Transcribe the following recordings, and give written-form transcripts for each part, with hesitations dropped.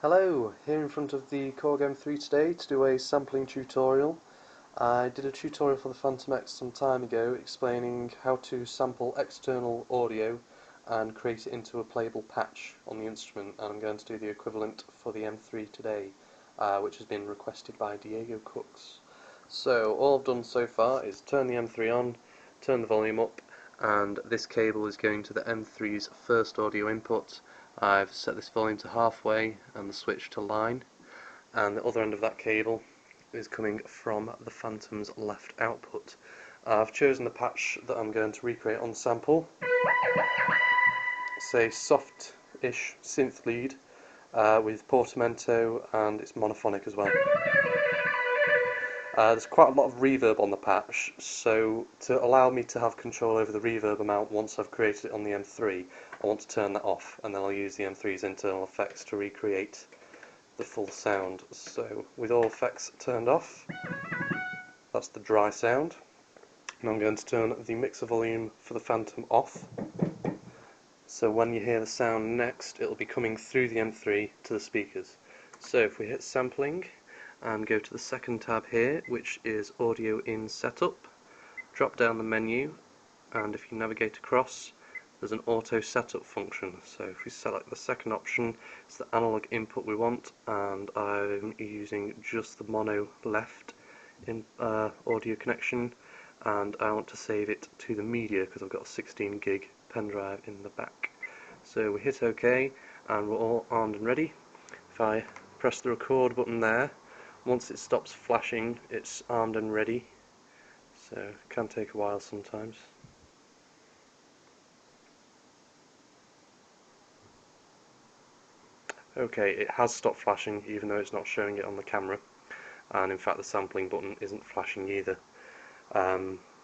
Hello, here in front of the Korg M3 today to do a sampling tutorial. I did a tutorial for the Fantom X some time ago explaining how to sample external audio and create it into a playable patch on the instrument, and I'm going to do the equivalent for the M3 today, which has been requested by Diego Cooks. So all I've done so far is turn the M3 on, turn the volume up, and this cable is going to the M3's first audio input. I've set this volume to halfway and the switch to line, and the other end of that cable is coming from the Fantom's left output. I've chosen the patch that I'm going to recreate on sample. It's a soft-ish synth lead with portamento, and it's monophonic as well. There's quite a lot of reverb on the patch, so to allow me to have control over the reverb amount once I've created it on the M3, I want to turn that off, and then I'll use the M3's internal effects to recreate the full sound. So with all effects turned off, that's the dry sound, and I'm going to turn the mixer volume for the Fantom off. So when you hear the sound next, it'll be coming through the M3 to the speakers. So if we hit sampling and go to the second tab here, which is audio in setup, drop down the menu, and if you navigate across, there's an auto setup function. So if we select the second option, it's the analog input we want, and I'm using just the mono left in audio connection, and I want to save it to the media because I've got a 16 gig pen drive in the back. So we hit OK, and we're all armed and ready. If I press the record button there, once it stops flashing, it's armed and ready, so it can take a while sometimes. Okay, it has stopped flashing even though it's not showing it on the camera, and in fact the sampling button isn't flashing either.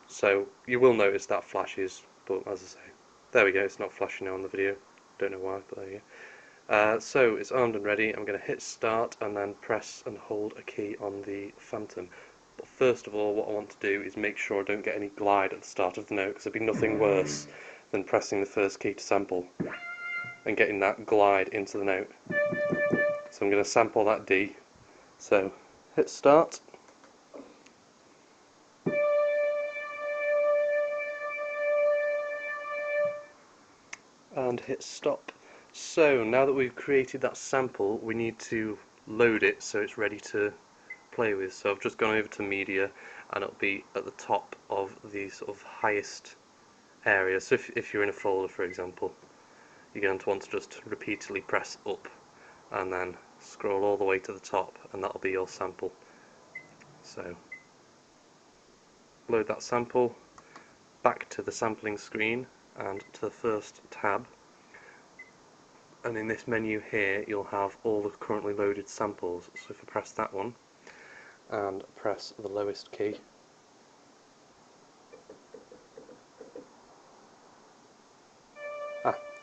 So you will notice that flashes, but as I say, there we go, it's not flashing now on the video. Don't know why, but there you go. So it's armed and ready. I'm going to hit start and then press and hold a key on the Fantom. But first of all, what I want to do is make sure I don't get any glide at the start of the note, because there'd be nothing worse than pressing the first key to sample and getting that glide into the note. So I'm going to sample that D. So hit start. And hit stop. So now that we've created that sample, we need to load it so it's ready to play with. So I've just gone over to media, and it'll be at the top of the sort of highest area. So if you're in a folder, for example, you're going to want to just repeatedly press up and then scroll all the way to the top, and that'll be your sample. So load that sample back to the sampling screen and to the first tab, and in this menu here you'll have all the currently loaded samples. So if I press that one and press the lowest key,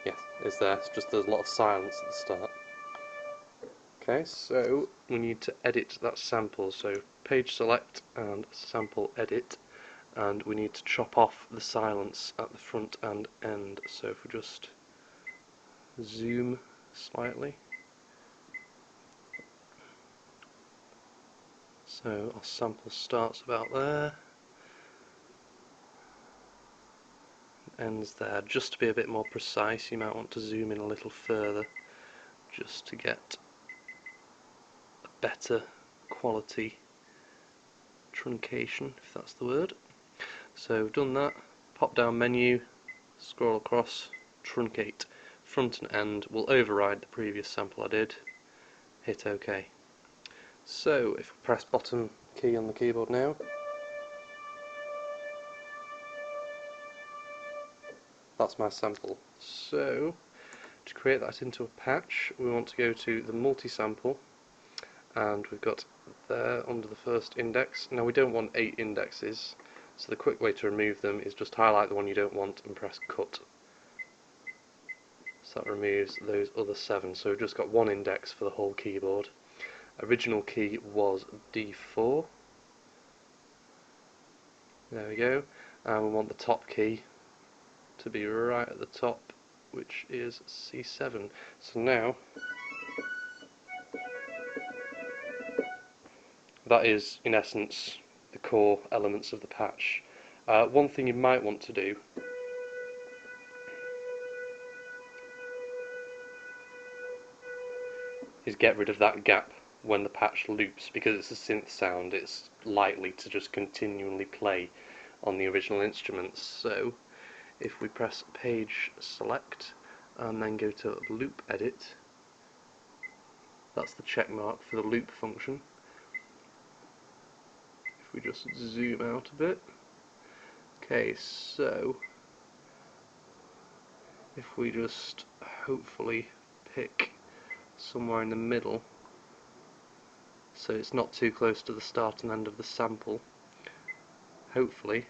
yes, it's there. It's just there's a lot of silence at the start. Okay, so we need to edit that sample, so page select and sample edit, and we need to chop off the silence at the front and end. So if we just zoom slightly, so our sample starts about there, ends there. Just to be a bit more precise, you might want to zoom in a little further just to get a better quality truncation, if that's the word. So we've done that. Pop down menu, scroll across, truncate. Front and end will override the previous sample I did. Hit OK. So if we press bottom key on the keyboard now, that's my sample. So to create that into a patch, we want to go to the multi-sample, and we've got there under the first index. Now we don't want 8 indexes, so the quick way to remove them is just highlight the one you don't want and press cut. So that removes those other 7. So we've just got 1 index for the whole keyboard. Original key was D4. There we go. And we want the top key to be right at the top, which is C7. So now that is, in essence, the core elements of the patch. One thing you might want to do is get rid of that gap when the patch loops, because it's a synth sound, it's likely to just continually play on the original instruments. So if we press page select and then go to loop edit, that's the check mark for the loop function. If we just zoom out a bit, okay, so if we just hopefully pick somewhere in the middle so it's not too close to the start and end of the sample, hopefully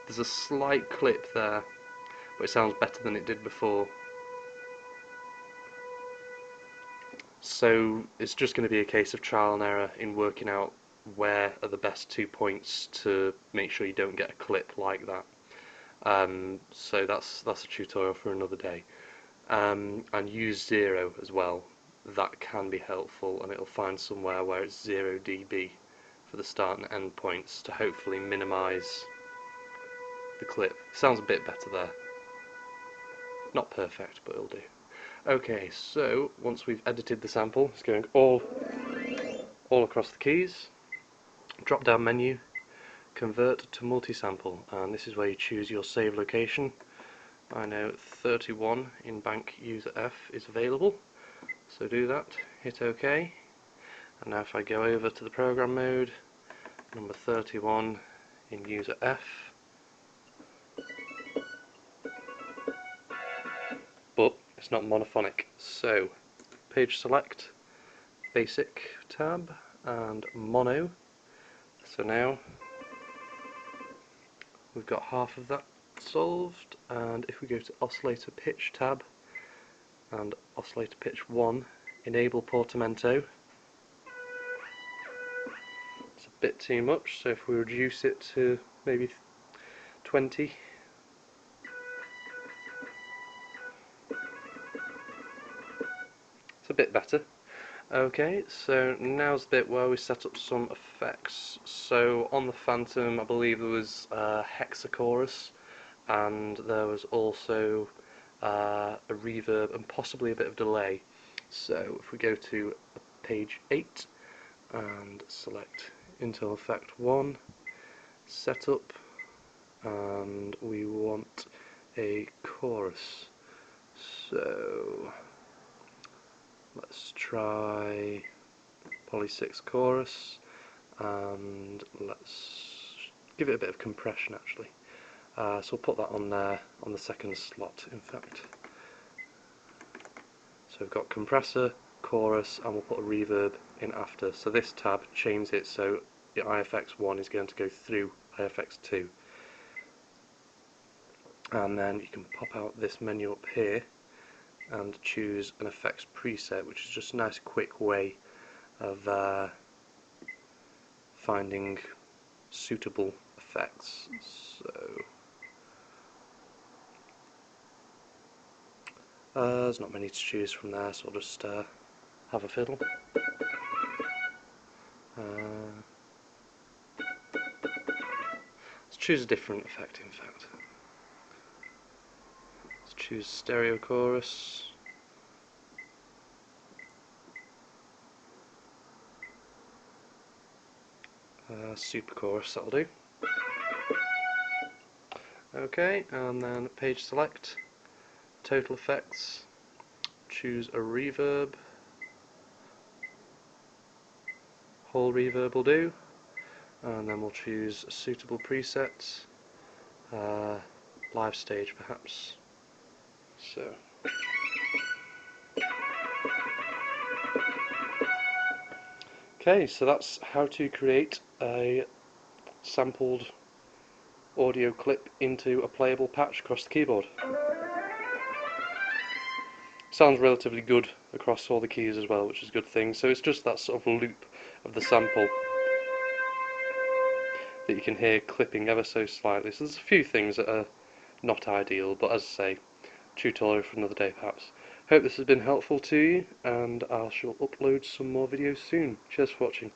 there's a slight clip there, but it sounds better than it did before. So it's just going to be a case of trial and error in working out where are the best 2 points to make sure you don't get a clip like that. So that's a tutorial for another day. And use 0 as well. That can be helpful, and it'll find somewhere where it's 0 dB for the start and end points to hopefully minimise the clip. Sounds a bit better there. Not perfect, but it'll do. Okay, so once we've edited the sample, it's going all across the keys. Drop down menu, convert to multi-sample, and this is where you choose your save location. I know 31 in bank user F is available, so do that, hit OK, and now if I go over to the program mode, number 31 in user F, but it's not monophonic, so page select, basic tab, and mono. So now we've got half of that solved, and if we go to oscillator pitch tab and oscillator pitch 1, enable portamento. It's a bit too much, so if we reduce it to maybe 20, it's a bit better. Okay, so now's the bit where we set up some effects. So on the Fantom, I believe there was a hexachorus, and there was also a reverb and possibly a bit of delay. So if we go to page 8 and select Intel Effect 1, setup, and we want a chorus. So let's try Poly 6 chorus, and let's give it a bit of compression actually. So we'll put that on there on the second slot, in fact. So we've got compressor, chorus, and we'll put a reverb in after. So this tab changes it so the IFX1 is going to go through IFX2. And then you can pop out this menu up here and choose an effects preset, which is just a nice quick way of finding suitable effects. So there's not many to choose from there, so I'll just have a fiddle. Let's choose a different effect, in fact. Let's choose stereo chorus. Super chorus, that'll do. Okay, and then page select, total effects, choose a reverb, whole reverb will do, and then we'll choose a suitable preset, live stage perhaps. So okay, so that's how to create a sampled audio clip into a playable patch across the keyboard. Sounds relatively good across all the keys as well, which is a good thing. So it's just that sort of loop of the sample that you can hear clipping ever so slightly. So there's a few things that are not ideal, but as I say, tutorial for another day perhaps. Hope this has been helpful to you, and I shall upload some more videos soon. Cheers for watching.